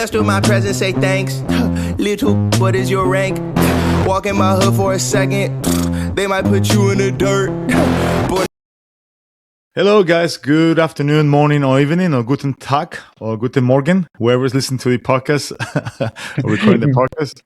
blessed with my presence, say thanks. Little, what is your rank? Walk in my hood for a second, they might put you in the dirt. Hello guys, good afternoon, morning or evening, or guten Tag, or guten Morgen, whoever is listening to the podcast, or recording the podcast.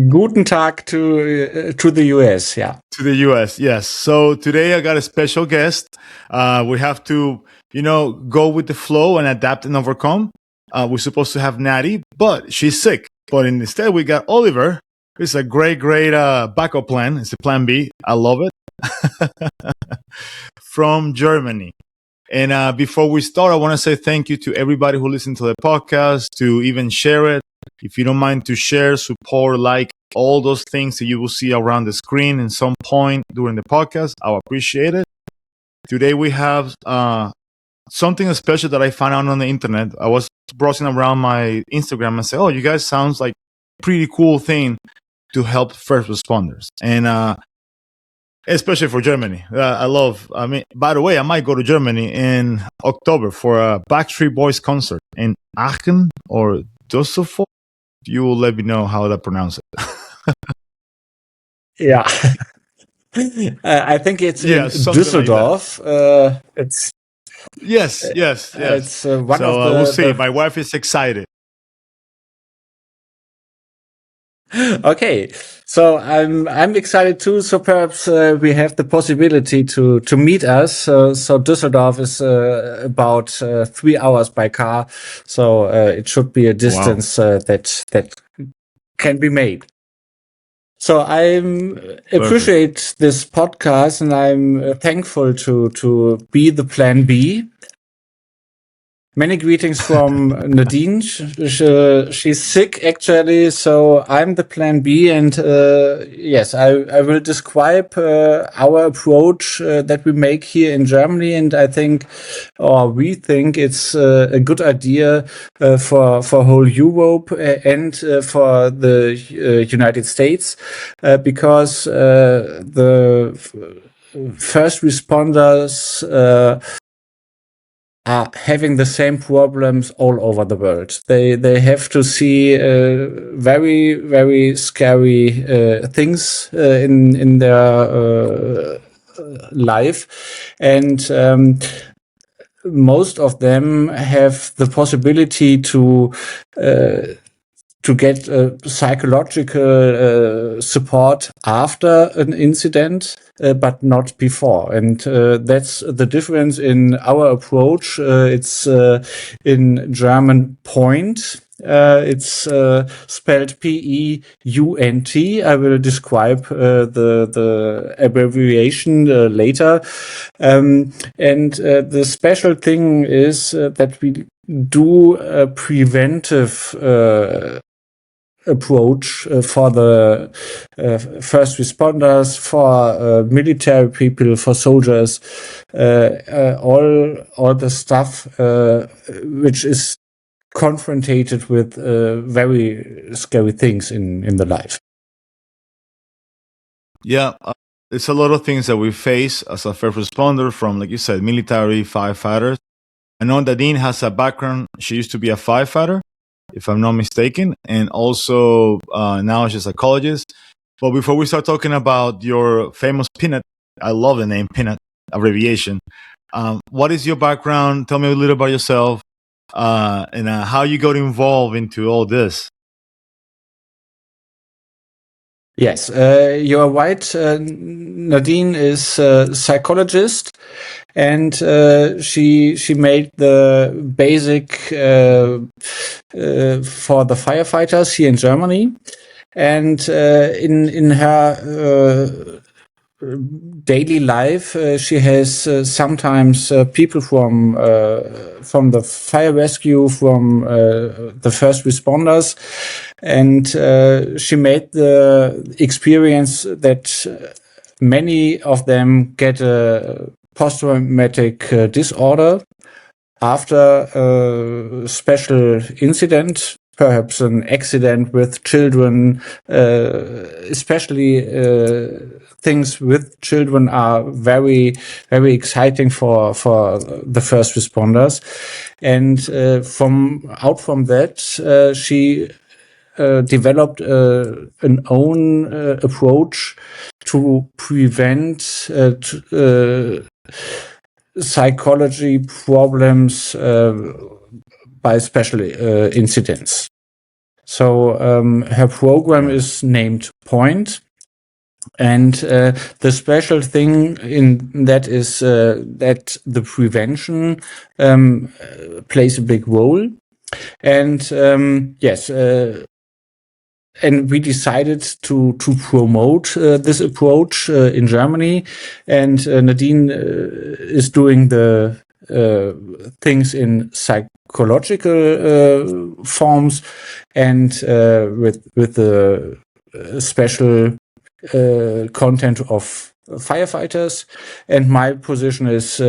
Guten Tag to the US, yeah. To the US, yes. So today I got a special guest. We have to, go with the flow and adapt and overcome. We're supposed to have Natty, but she's sick. But instead we got Oliver. It's a great backup plan. It's a plan B. I love it. From Germany. And before we start, I want to say thank you to everybody who listened to the podcast, to even share it. If you don't mind to share, support, like, all those things that you will see around the screen in some point during the podcast, I'll appreciate it. Today we have something special that I found out on the internet. I was browsing around my Instagram and said, oh, you guys sounds like a pretty cool thing to help first responders. And especially for Germany. By the way, I might go to Germany in October for a Backstreet Boys concert in Aachen or Düsseldorf. You will let me know how to pronounce it. Yeah. I think it's in Düsseldorf. Like Yes. It's one so of the... we'll see. My wife is excited. Okay, so I'm excited too. So perhaps we have the possibility to meet us. So Düsseldorf is about 3 hours by car. So it should be a distance that can be made. So I appreciate this podcast, and I'm thankful to be the plan B. Many greetings from Nadine. She's sick actually, so I'm the plan B, and yes, I will describe our approach that we make here in Germany, and we think it's a good idea for whole Europe and for the United States, because the first responders are having the same problems all over the world. They have to see very, very scary things in their life, and most of them have the possibility to get psychological support after an incident, but not before. And that's the difference in our approach. It's in German P.E.U.N.T. It's spelled P.E.U.N.T. I will describe the abbreviation later. And the special thing is that we do a preventive approach for the first responders, for military people, for soldiers, all the stuff which is confronted with very scary things in the life. Yeah, it's a lot of things that we face as a first responder, from, like you said, military, firefighters. I know Nadine has a background. She used to be a firefighter, if I'm not mistaken, and also now she's a psychologist. But before we start talking about your famous P.E.U.N.T, I love the name P.E.U.N.T, abbreviation. What is your background? Tell me a little about yourself, and how you got involved into all this. Yes, you're right. Nadine is a psychologist, and she made the basic for the firefighters here in Germany, and in her daily life, she has sometimes people from the fire rescue, from the first responders, and she made the experience that many of them get a post-traumatic disorder after a special incident, perhaps an accident with children, especially things with children are very, very exciting for the first responders. And from that, she developed an own approach to prevent psychology problems by special incidents. So her program is named P.E.U.N.T. And the special thing in that is that the prevention plays a big role. And yes, and we decided to promote this approach in Germany. And Nadine is doing the things in psychological forms and with the special content of firefighters, and my position is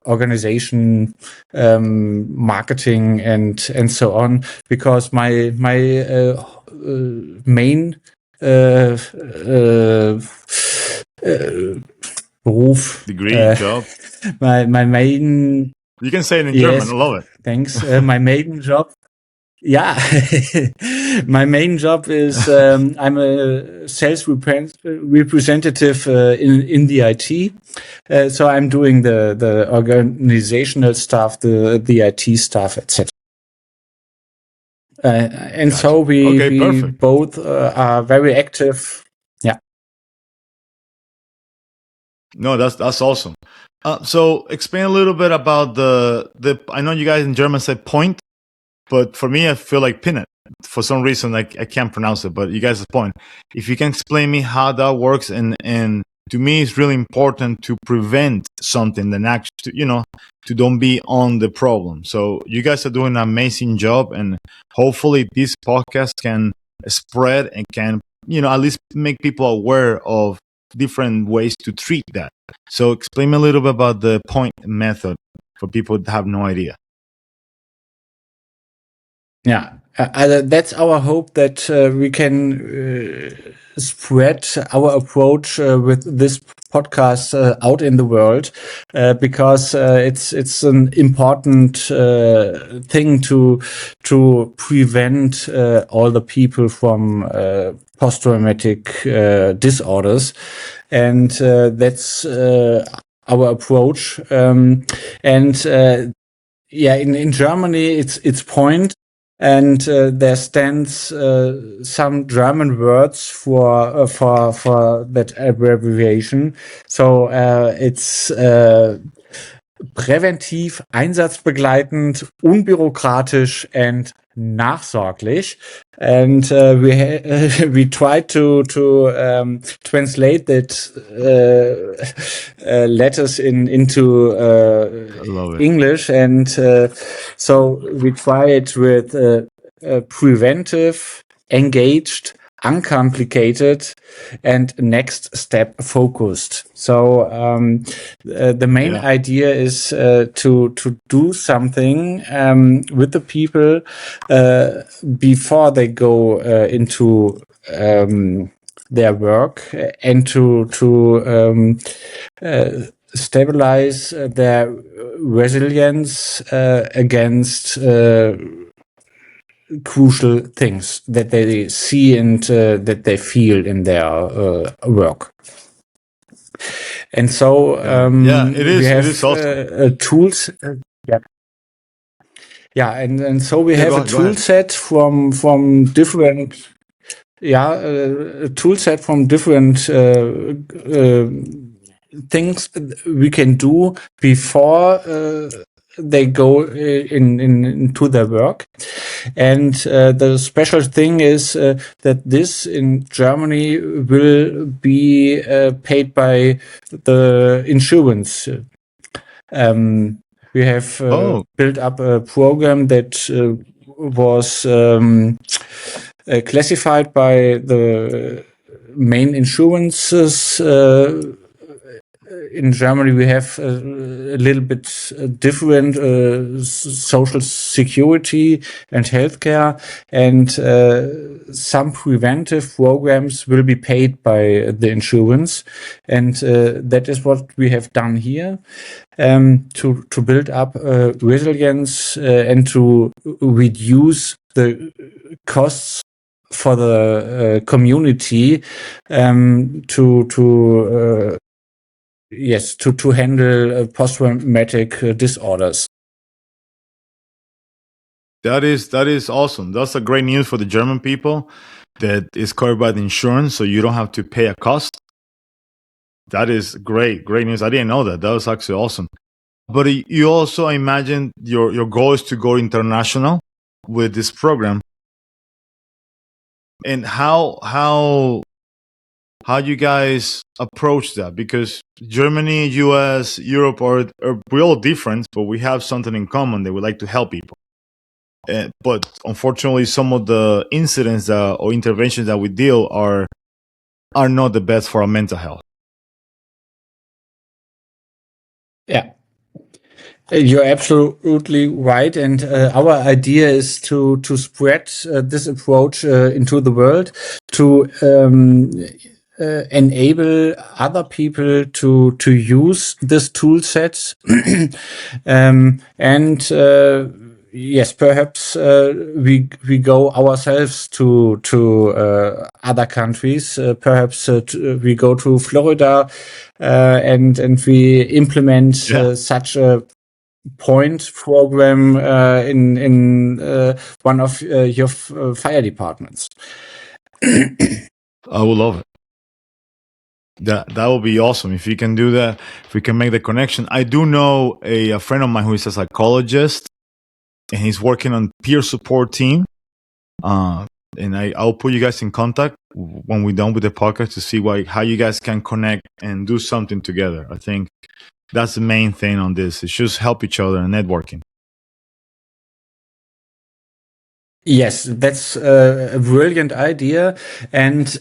organization, marketing, and so on. Because my main Beruf, job. My main. You can say it in German. I love it. Thanks. My main job. Yeah, my main job is I'm a sales representative in the IT. So I'm doing the organizational stuff, the IT stuff, etc. And gotcha. So we both are very active. Yeah. No, that's awesome. So explain a little bit about the. I know you guys in German said point. But for me, I feel like P.E.U.N.T. For some reason, I can't pronounce it. But you guys' point. If you can explain me how that works, and to me, it's really important to prevent something than actually, to don't be on the problem. So you guys are doing an amazing job, and hopefully this podcast can spread and can, at least make people aware of different ways to treat that. So explain me a little bit about the P.E.U.N.T. method for people that have no idea. Yeah, that's our hope, that we can spread our approach with this podcast out in the world, because it's an important thing to prevent all the people from post-traumatic disorders, and that's our approach. Yeah, in Germany it's P.E.U.N.T. And there stands some German words for that abbreviation. So it's präventiv, einsatzbegleitend, unbürokratisch, and nachsorglich. And we tried to translate that letters into English, and so we try it with preventive, engaged, uncomplicated, and next step focused. So the main idea is to do something with the people before they go into their work, and to stabilize their resilience against crucial things that they see and that they feel in their work. And so it is. We have it is awesome. Tools. And so we have a tool set from different. A tool set from different things we can do before they go into their work. And the special thing is that this in Germany will be paid by the insurance. We have built up a program that was classified by the main insurances in Germany we have a little bit different social security and healthcare, and some preventive programs will be paid by the insurance, and that is what we have done here, to build up resilience and to reduce the costs for the community, to handle post-traumatic disorders. That is awesome. That's a great news for the German people that is covered by the insurance, so you don't have to pay a cost. That is great news. I didn't know that. That was actually awesome. But you also, I imagine your goal is to go international with this program. And how you guys approach that? Because Germany, US, Europe we're all different, but we have something in common that we like to help people. But unfortunately, some of the incidents or interventions that we deal are not the best for our mental health. Yeah. You're absolutely right, and our idea is to spread this approach into the world, to enable other people to use this tool set, and yes, perhaps we go ourselves to other countries. Perhaps we go to Florida and we implement such a P.E.U.N.T program in one of your fire departments. I would love it. That would be awesome if you can do that. If we can make the connection. I do know a friend of mine who is a psychologist, and he's working on peer support team. And I'll put you guys in contact when we're done with the podcast to see how you guys can connect and do something together. I think that's the main thing on this. It's just help each other and networking. Yes, that's a brilliant idea, and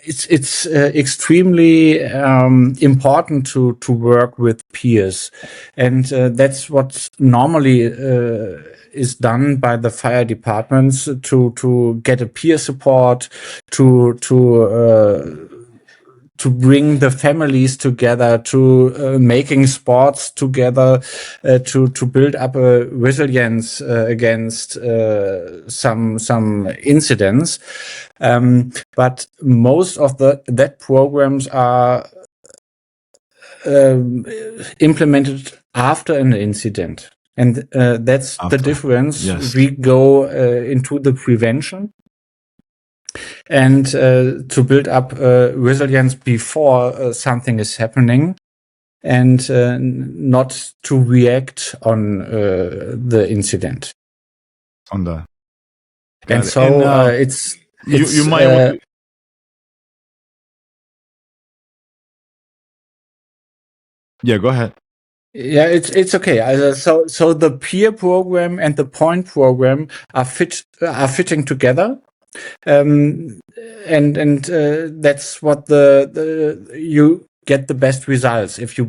it's extremely important to work with peers, and that's what normally is done by the fire departments to get a peer support, to bring the families together, to making sports together, to build up a resilience against some incidents. But most of that programs are implemented after an incident, and that's the difference. Yes. We go into the prevention, and to build up resilience before something is happening, and not to react on the incident. On that. And so it's you might. Yeah, go ahead. Yeah, it's okay. So the peer program and the P.E.U.N.T program are fitting together. And that's what you get the best results if you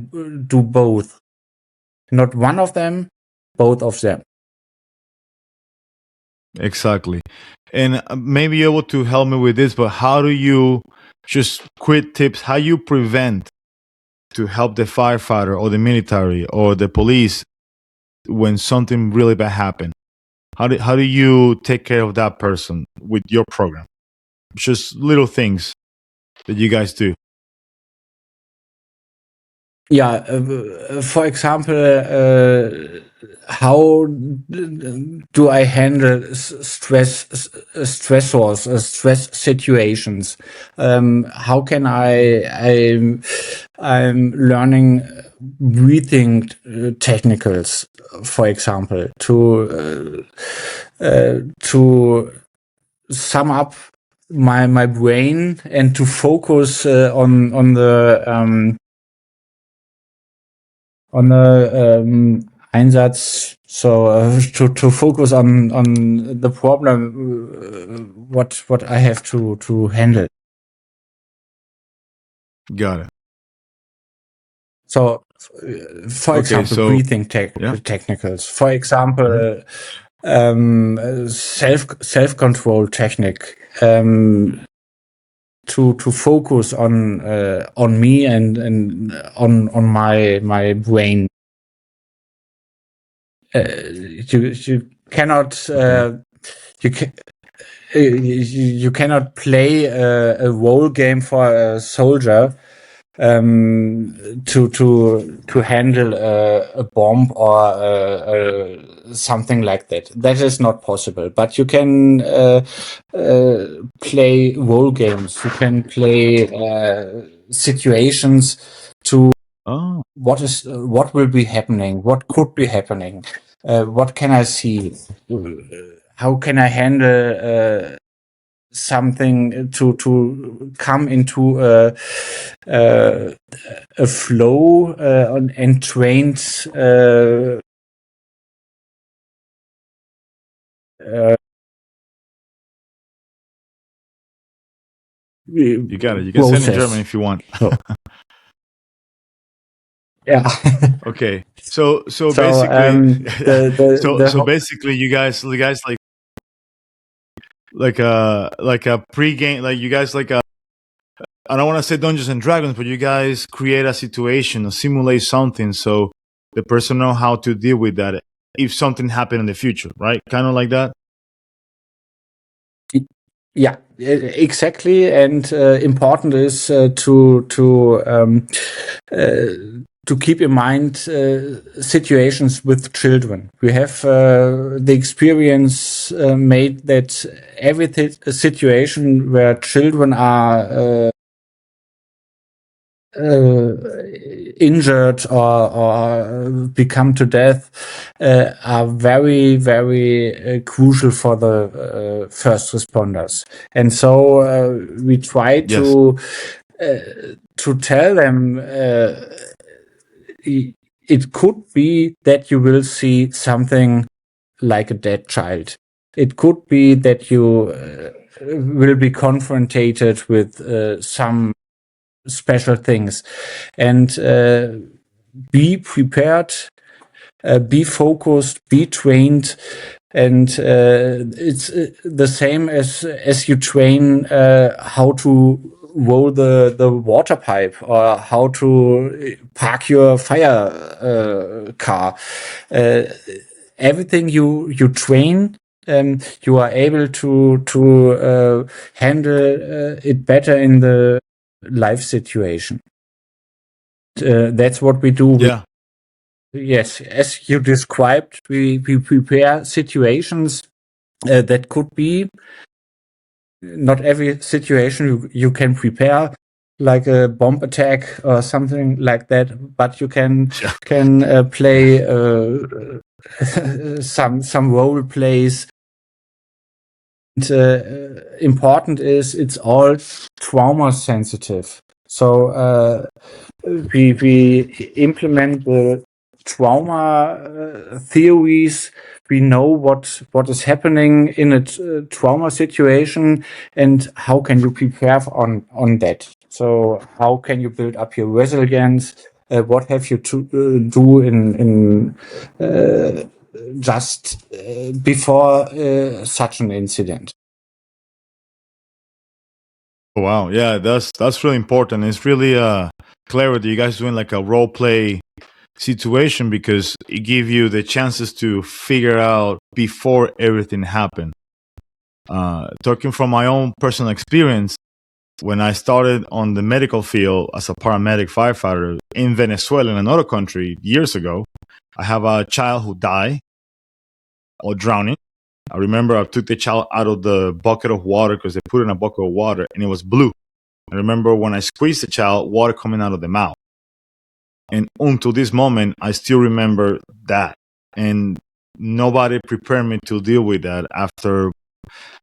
do both. Not one of them, both of them. Exactly. And maybe you're able to help me with this, but how do you, just quick tips, how you prevent to help the firefighter or the military or the police when something really bad happened? How do you take care of that person with your program? Just little things that you guys do. Yeah, for example, how do I handle stressors, stress situations? How can I'm learning breathing technicals, for example, to sum up my brain and to focus on the Einsatz, so to focus on the problem, what I have to handle. Got it. So, for example, breathing technicals. For example, self control technique. To focus on me and on my brain. You cannot you cannot play a role game for a soldier to handle a bomb or something like that. That is not possible. But you can play role games. You can play situations to what will be happening, what could be happening, what can I see, how can I handle something to come into a flow and trained you got it. You can say it in German if you want. Yeah. Okay. So basically, basically, you guys like a pre-game, like you guys like a. I don't want to say Dungeons and Dragons, but you guys create a situation or simulate something so the person know how to deal with that if something happened in the future, right? Kind of like that. Yeah, exactly. And important is to keep in mind situations with children. We have the experience made that every situation where children are injured or become to death are very, very crucial for the first responders. And so we try to tell them it could be that you will see something like a dead child. It could be that you will be confronted with some special things, and be prepared, be focused, be trained. And it's the same as you train how to roll the water pipe or how to park your fire car. Everything you train, you are able to handle it better in the life situation. That's what we do. Yeah. Yes, as you described, we prepare situations that could be not every situation you can prepare, like a bomb attack or something like that. But you can play some role plays. And, important is it's all trauma sensitive. So we implement the trauma theories. We know what is happening in a trauma situation and how can you prepare on that. So how can you build up your resilience? What have you to do in just before such an incident? Wow, yeah, that's really important. It's really clever that you guys doing like a role play situation because it gives you the chances to figure out before everything happened. Talking from my own personal experience, when I started on the medical field as a paramedic firefighter in Venezuela, in another country, years ago, I have a child who died or drowning. I remember I took the child out of the bucket of water because they put it in a bucket of water and it was blue. I remember when I squeezed the child, water coming out of the mouth. And until this moment, I still remember that. And nobody prepared me to deal with that after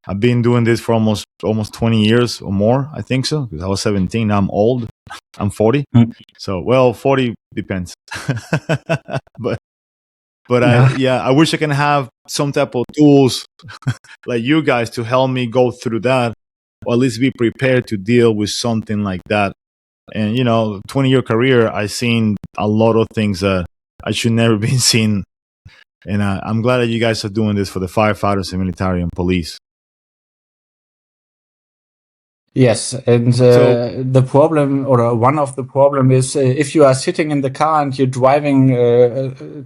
I've been doing this for almost 20 years or more, I think so, because I was 17. Now I'm old. I'm 40. So, well, 40 depends. but I wish I can have some type of tools like you guys to help me go through that, or at least be prepared to deal with something like that And 20-year career, I seen a lot of things that I should never been seen. And I'm glad that you guys are doing this for the firefighters and military and police. Yes, and the problem, or one of the problem, is if you are sitting in the car and you're driving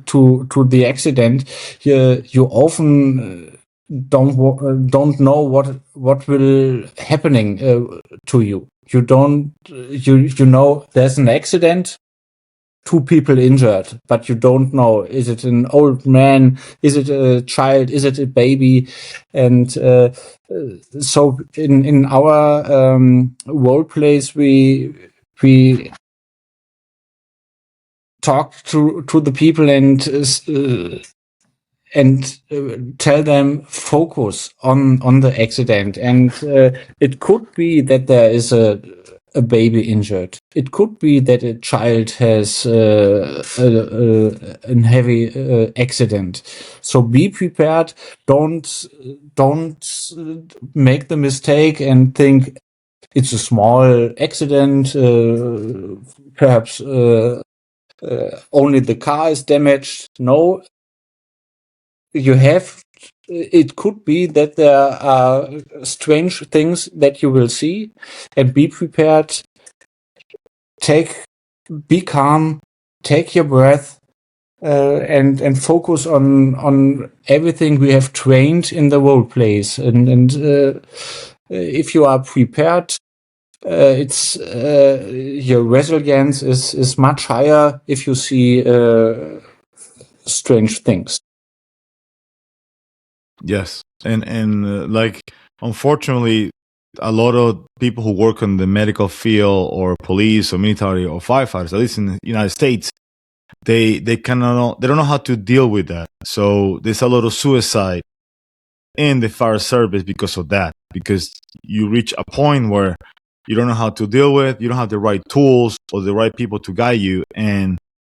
to the accident, you often don't know what will happening to you. You don't you know there's an accident, 2 people injured, but you don't know, is it an old man, is it a child, is it a baby? And so in our role plays, we talk to the people and tell them focus on the accident. And it could be that there is a baby injured. It could be that a child has a heavy accident. So be prepared. Don't make the mistake and think it's a small accident. Perhaps only the car is damaged. No, it could be that there are strange things that you will see, and be prepared. Be calm, take your breath, and focus on everything we have trained in the role plays. And if you are prepared, it's your resilience is much higher if you see strange things. Yes, and like, unfortunately, a lot of people who work in the medical field or police or military or firefighters, at least in the United States, they don't know how to deal with that. So there's a lot of suicide in the fire service because of that. Because you reach a point where you don't know how to deal with, you don't have the right tools or the right people to guide you, and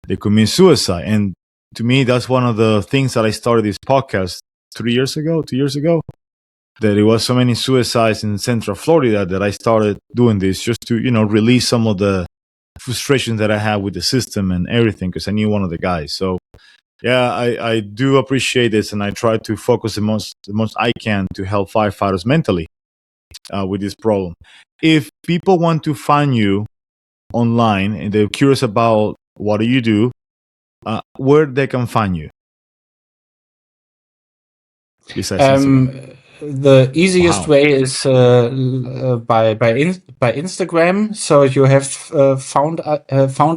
they commit suicide. And to me, that's one of the things that I started this podcast 2 years ago, that there was so many suicides in Central Florida that I started doing this just to, release some of the frustration that I had with the system and everything, because I knew one of the guys. So yeah, I do appreciate this, and I try to focus the most I can to help firefighters mentally with this problem. If people want to find you online and they're curious about what do you do, where they can find you? Besides Instagram. The easiest way is by Instagram. So you have found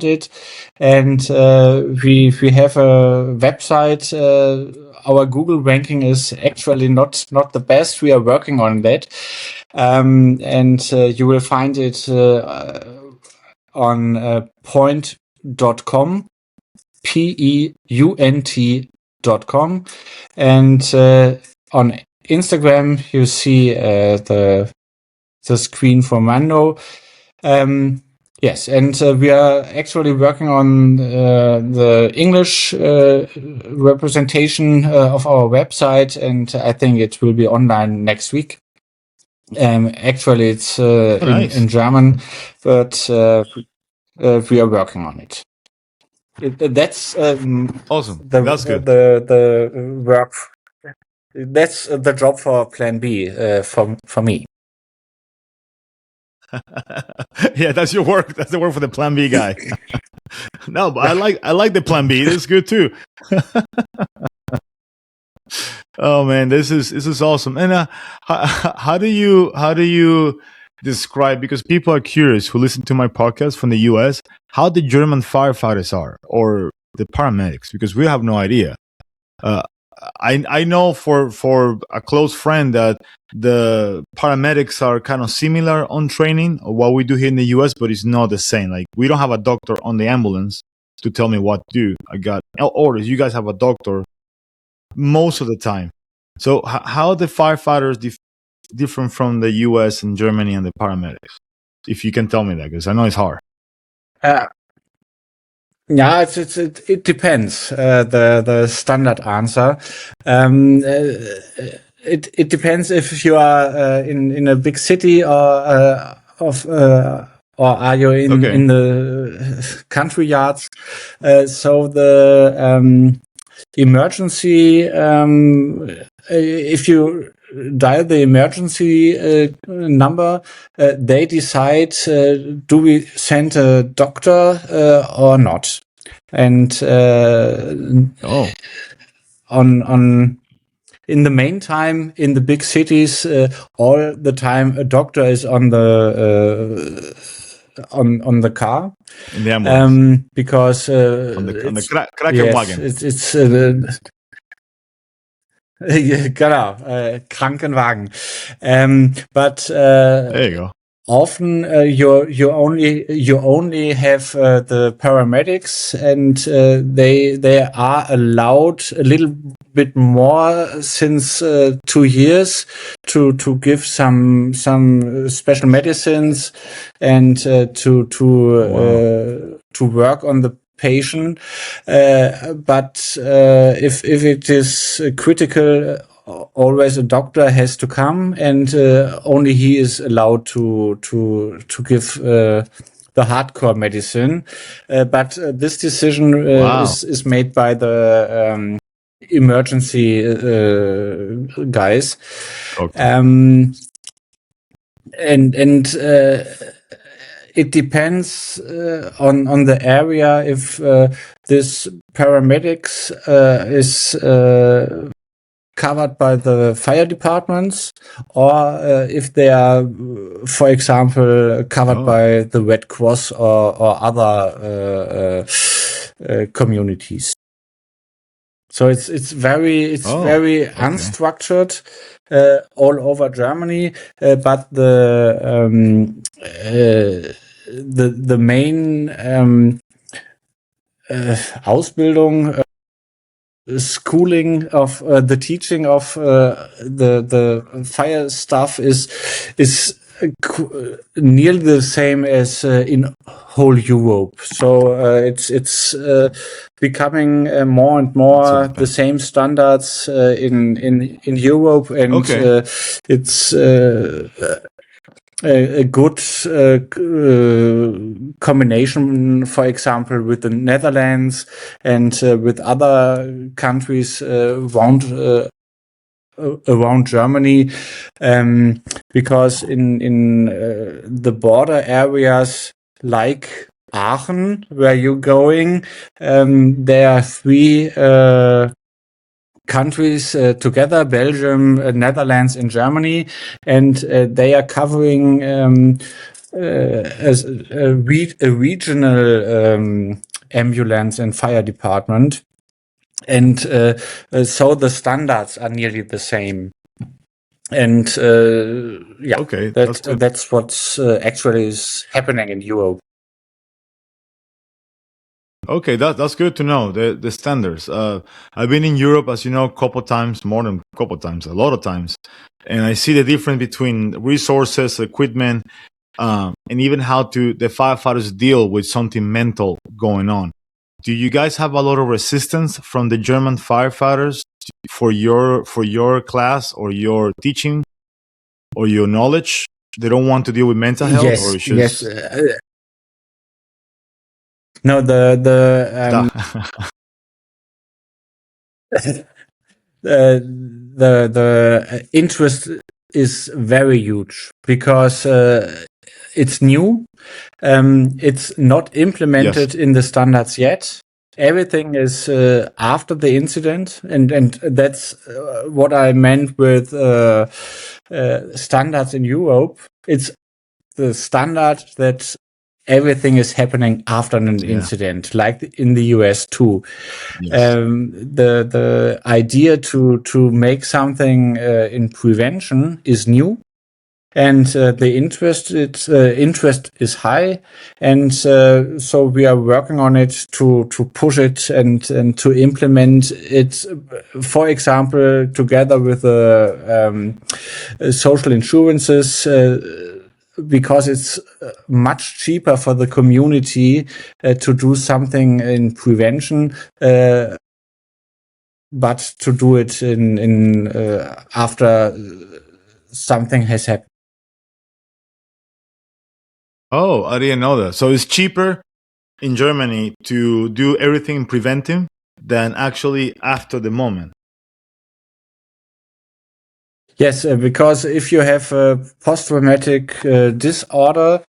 it, and we have a website. Our Google ranking is actually not the best. We are working on that, and you will find it on P.E.U.N.T.com, P.E.U.N.T.com, and on Instagram you see the screen for Mando. Yes, and we are actually working on the English representation of our website, and I think it will be online next week. Actually, it's Nice. in German, but we are working on it. That's Awesome. That's good. The work. That's the job for Plan B for me. Yeah, that's your work. That's the work for the Plan B guy. No, but I like the Plan B. This is good too. Oh man, this is awesome. And how do you describe, because people are curious who listen to my podcast from the US, how the German firefighters are, or the paramedics, because we have no idea. I know for a close friend that the paramedics are kind of similar on training of what we do here in the US, but it's not the same. Like, we don't have a doctor on the ambulance to tell me what to do. I got orders. You guys have a doctor most of the time. So how are the firefighters different from the US and Germany and the paramedics? If you can tell me that, because I know it's hard. Yeah, it depends. The standard answer. It depends if you are in a big city or or are you in the country yards? So the emergency, if you dial the emergency number, they decide, do we send a doctor or not? And on in the meantime, in the big cities, all the time a doctor is on the car. In the ambulance. Because on the Krankenwagen. yes, it's genau, Krankenwagen. But There you go. often you only have the paramedics, and they are allowed a little bit more since 2 years to give some special medicines and to work on the patient. But if it is critical, always a doctor has to come, and only he is allowed to give the hardcore medicine. But this decision is made by the emergency guys. Okay. And it depends on the area if this paramedics is covered by the fire departments, or if they are, for example, covered by the Red Cross or other communities. So it's very unstructured all over Germany, but the main Ausbildung, schooling of the teaching of the fire stuff is nearly the same as in whole Europe. So it's becoming more and more the same standards in Europe, and it's a good combination, for example, with the Netherlands and with other countries around Germany, because in the border areas like Aachen, where you're going, there are 3 countries together: Belgium, Netherlands, and Germany, and they are covering as a regional ambulance and fire department, and so the standards are nearly the same. And that's what's actually is happening in Europe. Okay, that's good to know, the standards. I've been in Europe, as you know, a lot of times, and I see the difference between resources, equipment, and even how the firefighters deal with something mental going on. Do you guys have a lot of resistance from the German firefighters for your class or your teaching or your knowledge? They don't want to deal with mental health, or it's just... Yes. No, the interest is very huge because it's new. It's not implemented in the standards yet. Everything is after the incident, and that's what I meant with standards in Europe. It's the standard that everything is happening after an incident, like in the US too. Yes. The idea to make something in prevention is new, and the interest is high, and so we are working on it to push it and to implement it. For example, together with the social insurances. Because it's much cheaper for the community to do something in prevention, but to do it in after something has happened. Oh, I didn't know that. So it's cheaper in Germany to do everything preventive than actually after the moment. Yes, because if you have a post-traumatic disorder,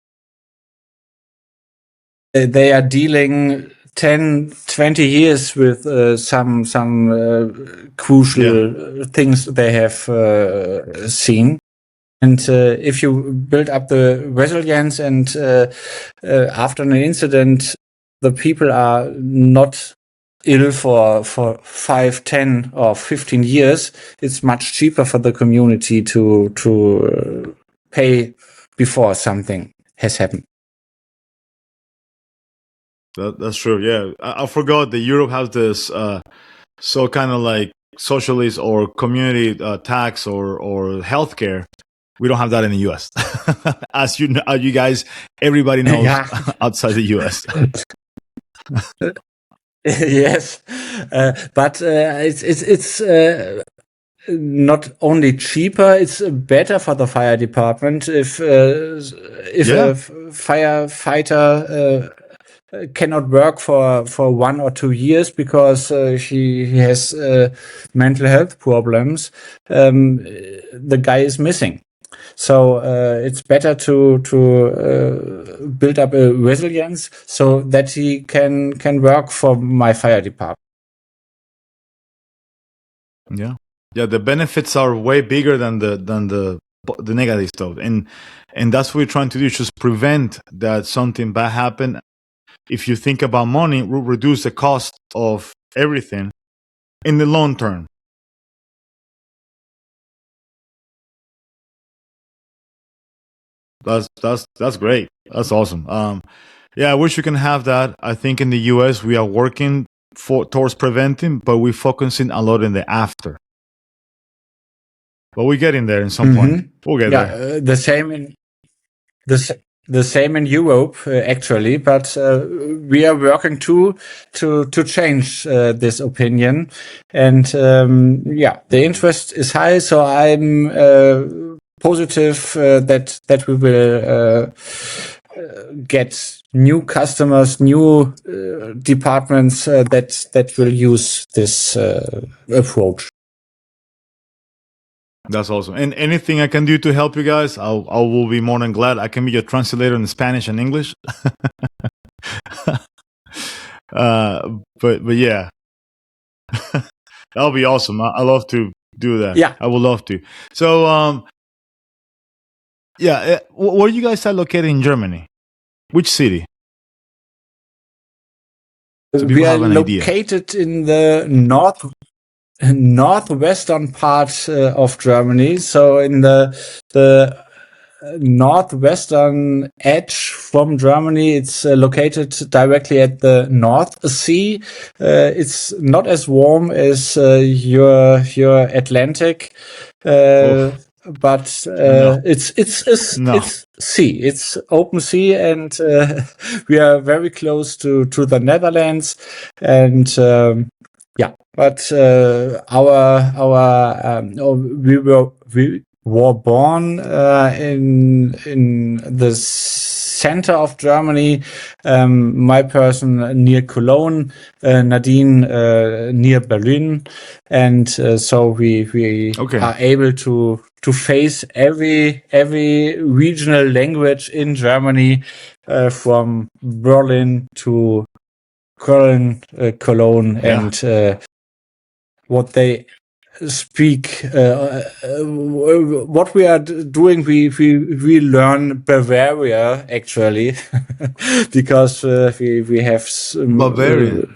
they are dealing 10, 20 years with some crucial things they have seen. And if you build up the resilience and after an incident, the people are not ill for 5, 10, or 15 years, it's much cheaper for the community to pay before something has happened. That's true. Yeah, I forgot that Europe has this so kind of like socialist or community tax or healthcare. We don't have that in the U.S. As you guys, everybody knows Yeah. outside the U.S. Yes, but it's not only cheaper, it's better for the fire department if Yeah. a firefighter cannot work for 1 or 2 years because he has mental health problems. The guy is missing. So it's better to build up a resilience so that he can work for my fire department. Yeah, yeah. The benefits are way bigger than the negative stuff, and that's what we're trying to do. Just prevent that something bad happen. If you think about money, we'll reduce the cost of everything in the long term. That's great. That's awesome. Yeah, I wish we can have that. I think in the U.S. we are working towards preventing, but we're focusing a lot in the after. But we're getting there in some point. We'll get there. The same in the same in Europe, actually, but we are working to change this opinion, and the interest is high. So I'm positive that we will get new customers, new departments that will use this approach. That's awesome. And anything I can do to help you guys, I will be more than glad. I can be your translator in Spanish and English. But yeah, that'll be awesome. I love to do that. Yeah, I would love to. So yeah, where you guys are located in Germany? Which city? So we are located in the northwestern part of Germany. So in the northwestern edge from Germany, it's located directly at the North Sea. It's not as warm as your Atlantic, but No. it's sea. It's open sea, and we are very close to the Netherlands, and yeah. But we were born in the center of Germany. My person near Cologne, Nadine near Berlin, and so we are able to face every regional language in Germany, from Berlin to Köln, Cologne, and what they speak. What we are doing, we learn Bavaria actually, because we have Bavaria.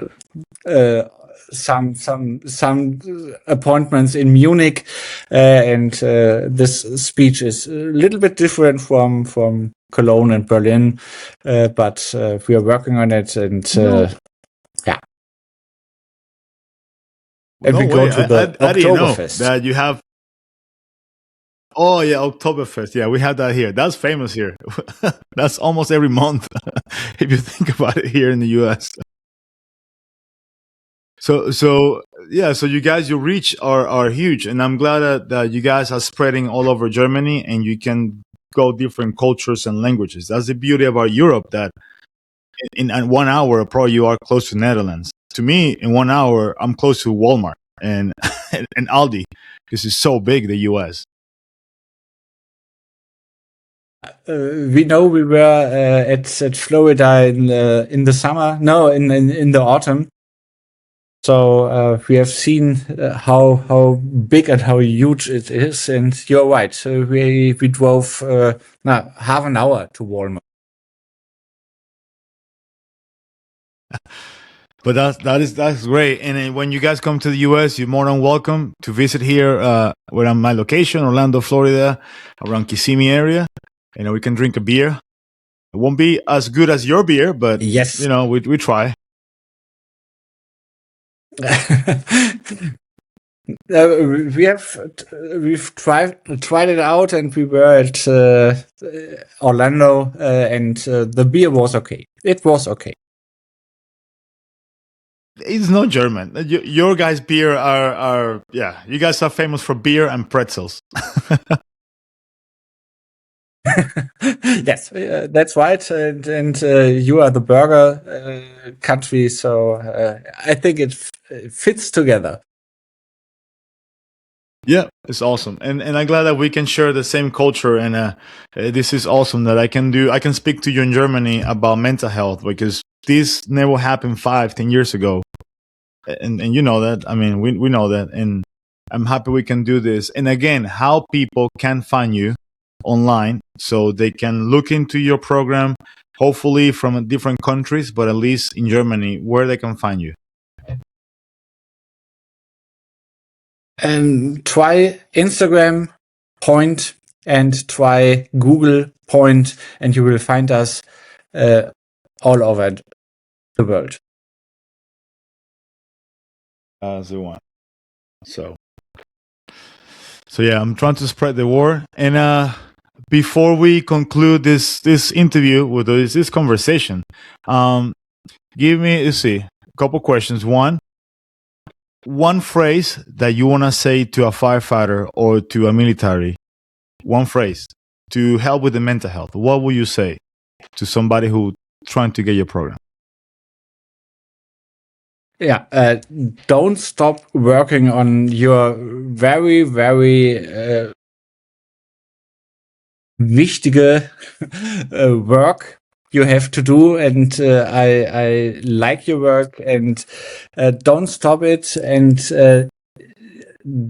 Some appointments in Munich, and this speech is a little bit different from Cologne and Berlin, but we are working on it, and yeah. And we go to the I didn't know Oktoberfest. that you have. Oh yeah, Oktoberfest. Yeah, we have that here. That's famous here. That's almost every month, if you think about it, here in the U.S. So yeah, so you guys, your reach are huge, and I'm glad that you guys are spreading all over Germany, and you can go different cultures and languages. That's the beauty about Europe, that in 1 hour, probably you are close to Netherlands. To me, in 1 hour, I'm close to Walmart and and Aldi, because it's so big, the US. We know we were at Florida in the summer. No, in the autumn. So we have seen how big and how huge it is. And you're right. So we drove half an hour to Walmart. But that's great. And then when you guys come to the US, you're more than welcome to visit here, where I'm my location, Orlando, Florida, around Kissimmee area. You know, we can drink a beer. It won't be as good as your beer, but Yes. you know, we try. We've tried it out, and we were at Orlando, and the beer was okay. It was okay. It's not German. Your guys' beer are yeah. You guys are famous for beer and pretzels. Yes, that's right. And you are the burger country, so I think it fits together. Yeah, it's awesome, and I'm glad that we can share the same culture. And this is awesome that I can speak to you in Germany about mental health, because this never happened 5-10 years ago, and you know that. I mean, we know that, and I'm happy we can do this. And again, how people can find you online, so they can look into your program, hopefully from different countries, but at least in Germany, where they can find you. Try Instagram P.E.U.N.T and try Google P.E.U.N.T, and you will find us all over the world. As they want. So yeah, I'm trying to spread the word. And before we conclude this interview with this conversation, give me, let's see, a couple questions. One phrase that you want to say to a firefighter or to a military, one phrase to help with the mental health. What will you say to somebody who trying to get your program? Yeah, don't stop working on your very, very wichtige work you have to do, and I like your work, and don't stop it, and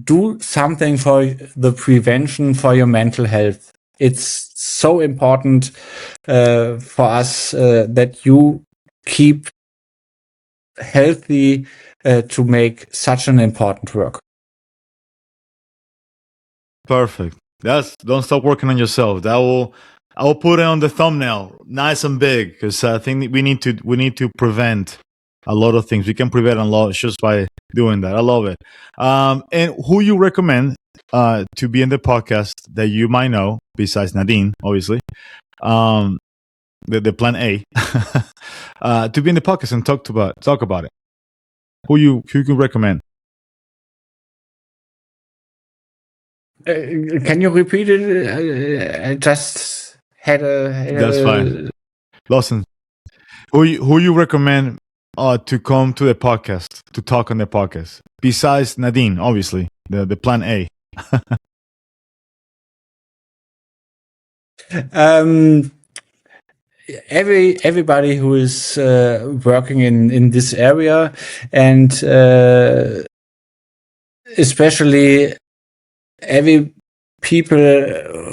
do something for the prevention for your mental health. It's so important for us that you keep healthy to make such an important work. Perfect. Don't stop working on yourself. I will put it on the thumbnail, nice and big, because I think we need to prevent a lot of things. We can prevent a lot just by doing that. I love it. And who you recommend to be in the podcast that you might know besides Nadine, obviously, the Plan A, to be in the podcast and talk about it. Who you can recommend? Can you repeat it? I just had That's fine. Lawson, who you recommend to come to the podcast, to talk on the podcast, besides Nadine, obviously, the Plan A? Everybody who is working in this area, and especially every people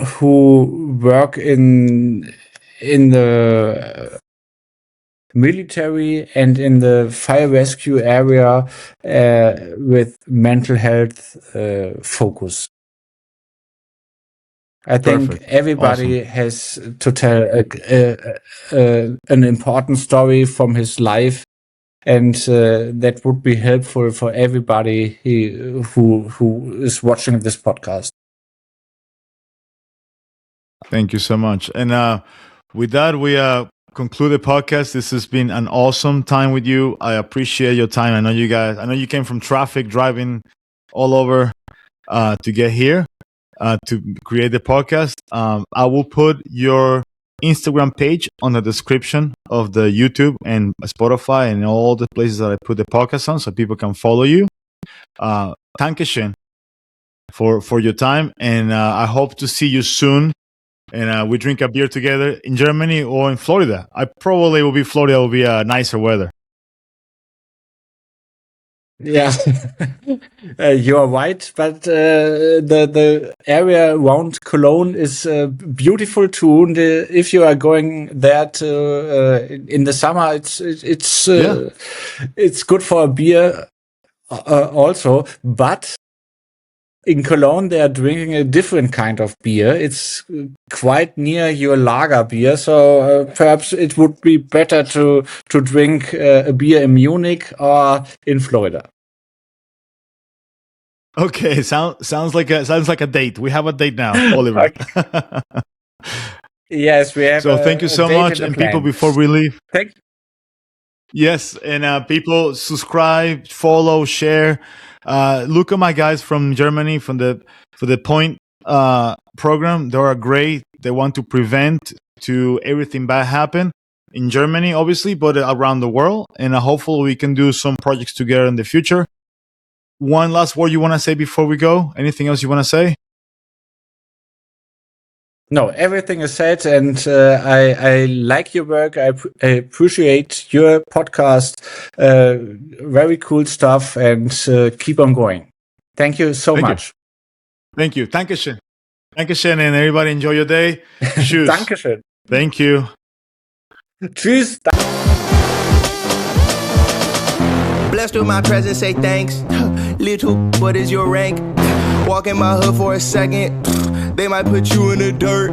who work in the military and in the fire rescue area with mental health focus. I think Perfect. everybody Awesome. has to tell an important story from his life, and that would be helpful for everybody who is watching this podcast. Thank you so much. And with that, we conclude the podcast. This has been an awesome time with you. I appreciate your time. I know you came from traffic, driving all over to get here. to create the podcast. I will put your Instagram page on the description of the YouTube and Spotify and all the places that I put the podcast on, so people can follow you. Dankeschön for your time, and I hope to see you soon. And we drink a beer together in Germany or in Florida. I probably will be Florida. Will be nicer weather. Yeah, you are right, but the area around Cologne is beautiful too. And, if you are going there in the summer, it's good for a beer also. But in Cologne, they are drinking a different kind of beer. It's quite near your lager beer, so perhaps it would be better to drink a beer in Munich or in Florida. Okay, sounds like a date. We have a date now, Oliver. Yes, we have. So thank you so much, and people, before we leave, thank. Yes, and people, subscribe, follow, share. Look at my guys from Germany for the P.E.U.N.T program. They are great. They want to prevent to everything bad happen in Germany, obviously, but around the world. And hopefully we can do some projects together in the future. One last word you want to say before we go? Anything else you want to say? No, everything is said, and I like your work. I appreciate your podcast. Very cool stuff, and keep on going. Thank you so much. Thank you. Dankeschön. Dankeschön, and everybody enjoy your day. Tschüss. Dankeschön. Thank you. Tschüss. Blessed with my presence, say thanks. Little, what is your rank? Walk in my hood for a second, they might put you in the dirt.